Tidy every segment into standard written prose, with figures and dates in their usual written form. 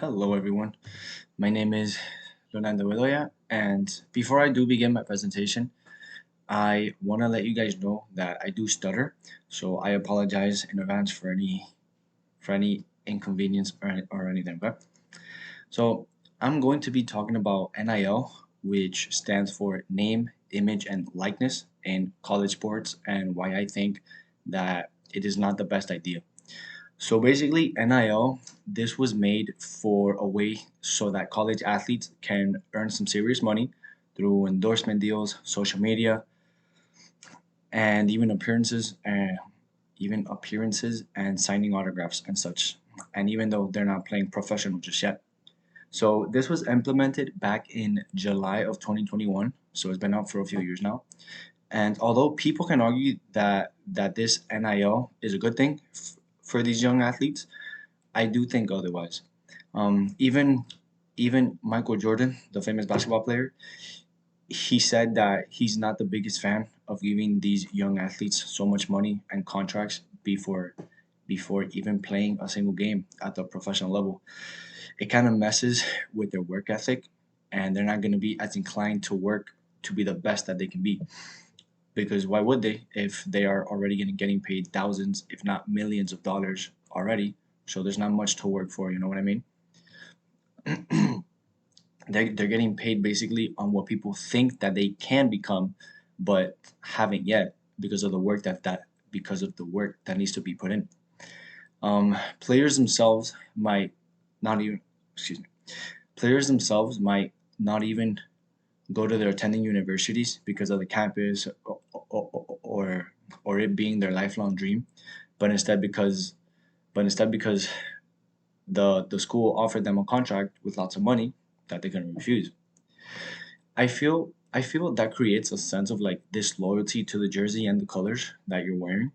Hello, everyone. My name is Leonardo Bedoya, and before I do begin my presentation, I want to let you guys know that I do stutter, so I apologize in advance for any inconvenience or anything. Okay? So I'm going to be talking about NIL, which stands for Name, Image, and Likeness in college sports, and why I think that it is not the best idea. So basically, NIL, this was made for a way so that college athletes can earn some serious money through endorsement deals, social media, and even appearances and signing autographs and such. And even though they're not playing professional just yet. So this was implemented back in July of 2021. So it's been out for a few years now. And although people can argue that this NIL is a good thing for these young athletes, I do think otherwise. Even Michael Jordan, the famous basketball player, he said that he's not the biggest fan of giving these young athletes so much money and contracts before even playing a single game at the professional level. It kind of messes with their work ethic, and they're not going to be as inclined to work to be the best that they can be. Because why would they if they are already getting paid thousands, if not millions of dollars already? So there's not much to work for. You know what I mean? They're getting paid basically on what people think that they can become, but haven't yet because of the work that needs to be put in. Players themselves might not even excuse me. Players themselves might not even go to their attending universities because of the campus or it being their lifelong dream, but instead because the school offered them a contract with lots of money that they couldn't refuse. I feel that creates a sense of like disloyalty to the jersey and the colors that you're wearing.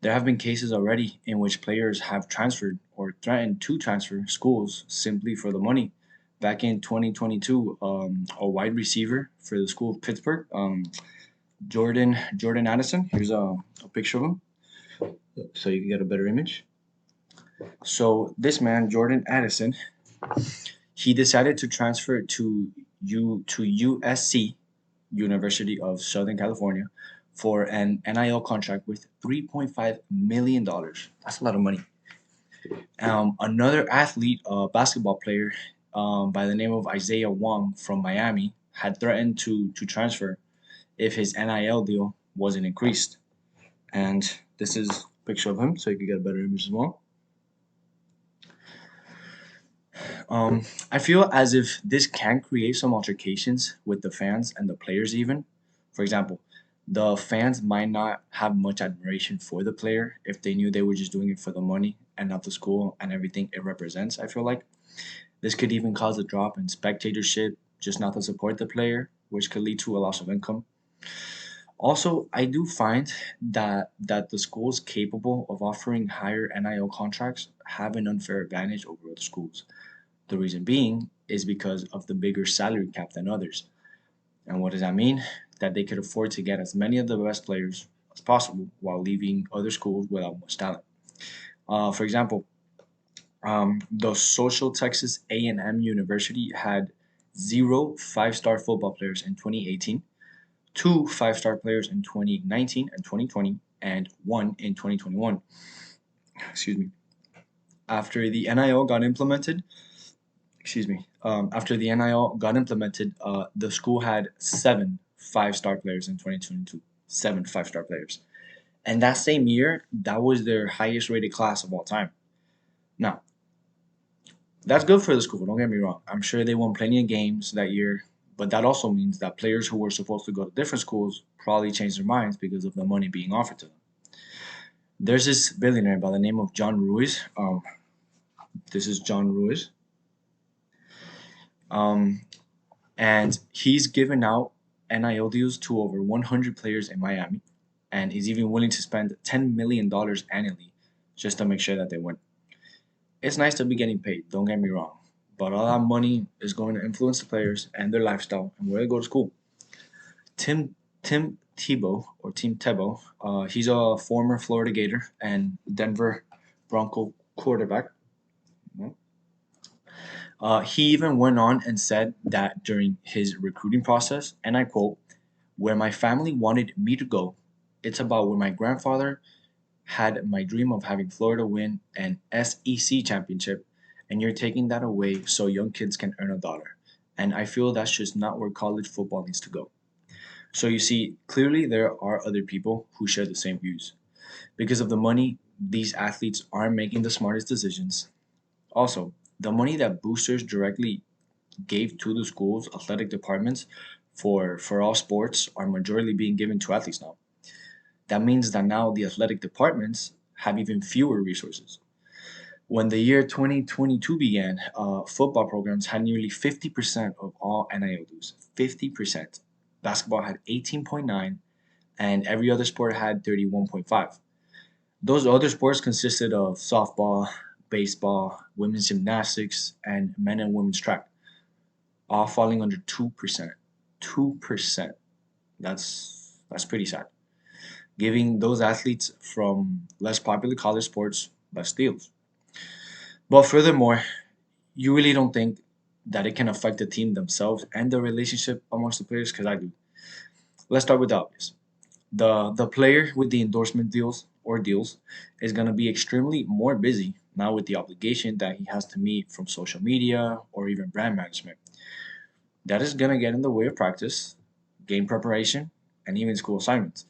There have been cases already in which players have transferred or threatened to transfer schools simply for the money. Back in 2022, a wide receiver for the school of Pittsburgh, Jordan Addison. Here's a picture of him, so you can get a better image. So this man, Jordan Addison, he decided to transfer to USC, University of Southern California, for an NIL contract with $3.5 million. That's a lot of money. Another athlete, a basketball player by the name of Isaiah Wong from Miami, had threatened to transfer if his NIL deal wasn't increased. And this is a picture of him, so you can get a better image as well. I feel as if this can create some altercations with the fans and the players, even. For example, the fans might not have much admiration for the player if they knew they were just doing it for the money and not the school and everything it represents. I feel like this could even cause a drop in spectatorship just not to support the player, which could lead to a loss of income. Also, I do find that the schools capable of offering higher NIL contracts have an unfair advantage over other schools. The reason being is because of the bigger salary cap than others. And what does that mean? That they could afford to get as many of the best players as possible while leaving other schools without much talent. For example, the Social Texas A&M University had zero five-star football players in 2018, two five-star players in 2019 and 2020, and one in 2021. Excuse me. After the NIL got implemented, after the NIL got implemented, the school had seven five-star players in 2022. Seven five-star players. And that same year, that was their highest rated class of all time. Now, that's good for the school, don't get me wrong. I'm sure they won plenty of games that year, but that also means that players who were supposed to go to different schools probably changed their minds because of the money being offered to them. There's this billionaire by the name of John Ruiz. This is John Ruiz. Um, and he's given out NIL deals to over 100 players in Miami, and is even willing to spend $10 million annually just to make sure that they win. It's nice to be getting paid, don't get me wrong, but all that money is going to influence the players and their lifestyle and where they go to school. Tim Tebow or Team Tebow, he's a former Florida Gator and Denver Bronco quarterback. He even went on and said that during his recruiting process, and I quote, "Where my family wanted me to go, it's about where my grandfather had my dream of having Florida win an SEC championship, and you're taking that away so young kids can earn a dollar. And I feel that's just not where college football needs to go." So you see, clearly there are other people who share the same views. Because of the money, these athletes aren't making the smartest decisions. Also, the money that boosters directly gave to the school's athletic departments for all sports are majorly being given to athletes now. That means that now the athletic departments have even fewer resources. When the year 2022 began, football programs had nearly 50% of all NIL dues. 50%. Basketball had 18.9, and every other sport had 31.5. Those other sports consisted of softball, baseball, women's gymnastics, and men and women's track, all falling under 2%. 2%. That's pretty sad. Giving those athletes from less popular college sports less deals. But furthermore, you really don't think that it can affect the team themselves and the relationship amongst the players? Because I do. Let's start with the obvious. The player with the endorsement deals is going to be extremely more busy now with the obligation that he has to meet from social media or even brand management. That is going to get in the way of practice, game preparation, and even school assignments.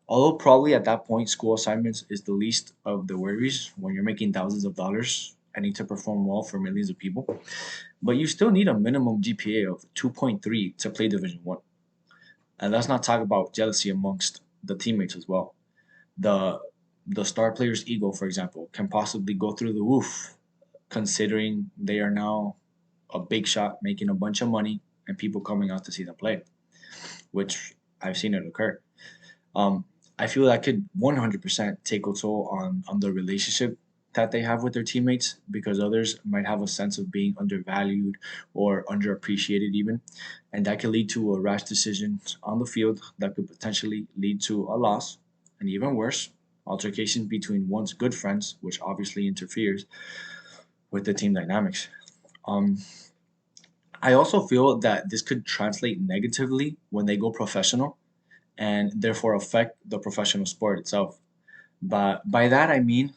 Although probably at that point, school assignments is the least of the worries when you're making thousands of dollars and need to perform well for millions of people. But you still need a minimum GPA of 2.3 to play Division One. And let's not talk about jealousy amongst the teammates as well. The the star player's ego, for example, can possibly go through the roof considering they are now a big shot making a bunch of money and people coming out to see them play, which I've seen it occur. Um, I feel that could 100% take a toll on the relationship that they have with their teammates because others might have a sense of being undervalued or underappreciated even, and that could lead to a rash decision on the field that could potentially lead to a loss, and even worse, altercations between once good friends, which obviously interferes with the team dynamics. Um, I also feel that this could translate negatively when they go professional and therefore affect the professional sport itself. But by that I mean,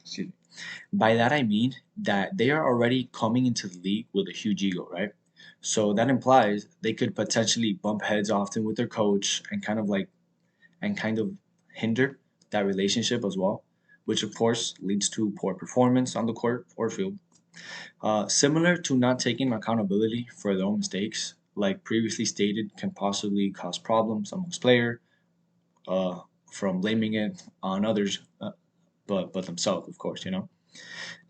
excuse me, by that I mean that they are already coming into the league with a huge ego, right? So that implies they could potentially bump heads often with their coach and kind of hinder that relationship as well, which of course leads to poor performance on the court or field. Similar to not taking accountability for their own mistakes, like previously stated, can possibly cause problems amongst player uh, from blaming it on others, but themselves, of course, you know.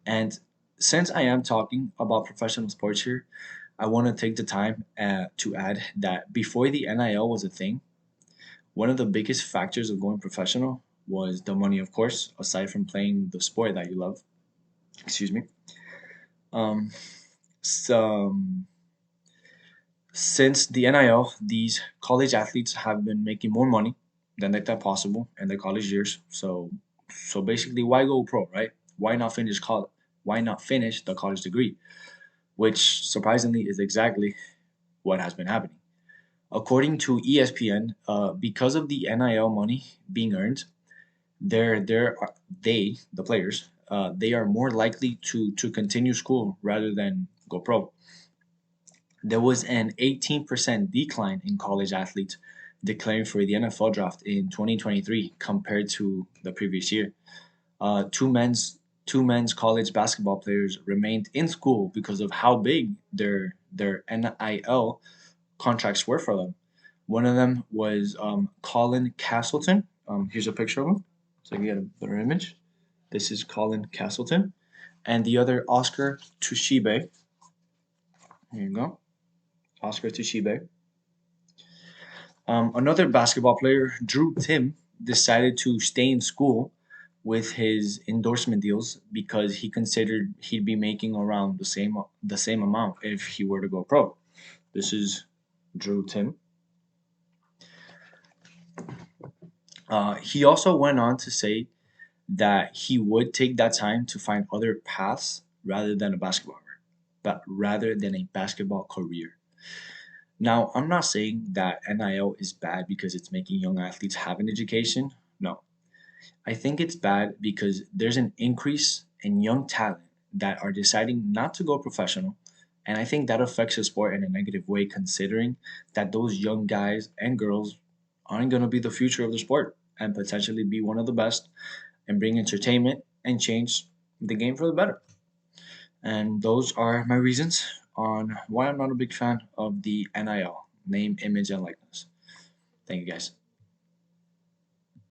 And since I am talking about professional sports here, I want to take the time to add that before the NIL was a thing, one of the biggest factors of going professional was the money, of course, aside from playing the sport that you love. Excuse me. Um, some Since the NIL, these college athletes have been making more money than they thought possible in their college years. So basically, why go pro, right? Why not finish college? Why not finish the college degree? Which surprisingly is exactly what has been happening. According to ESPN, because of the NIL money being earned, the players, they are more likely to continue school rather than go pro. There was an 18% decline in college athletes declaring for the NFL draft in 2023 compared to the previous year. Two men's college basketball players remained in school because of how big their NIL contracts were for them. One of them was Colin Castleton. Here's a picture of him, so you can get a better image. This is Colin Castleton, and the other Oscar Tushibe. Here you go, Oscar Tushibe. Another basketball player, Drew Tim, decided to stay in school with his endorsement deals because he considered he'd be making around the same amount if he were to go pro. This is Drew Tim. He also went on to say that he would take that time to find other paths rather than a but rather than a basketball career. Now, I'm not saying that NIL is bad because it's making young athletes have an education. No, I think it's bad because there's an increase in young talent that are deciding not to go professional. And I think that affects the sport in a negative way, considering that those young guys and girls aren't going to be the future of the sport and potentially be one of the best and bring entertainment and change the game for the better. And those are my reasons on why I'm not a big fan of the NIL, name, image, and likeness. Thank you guys.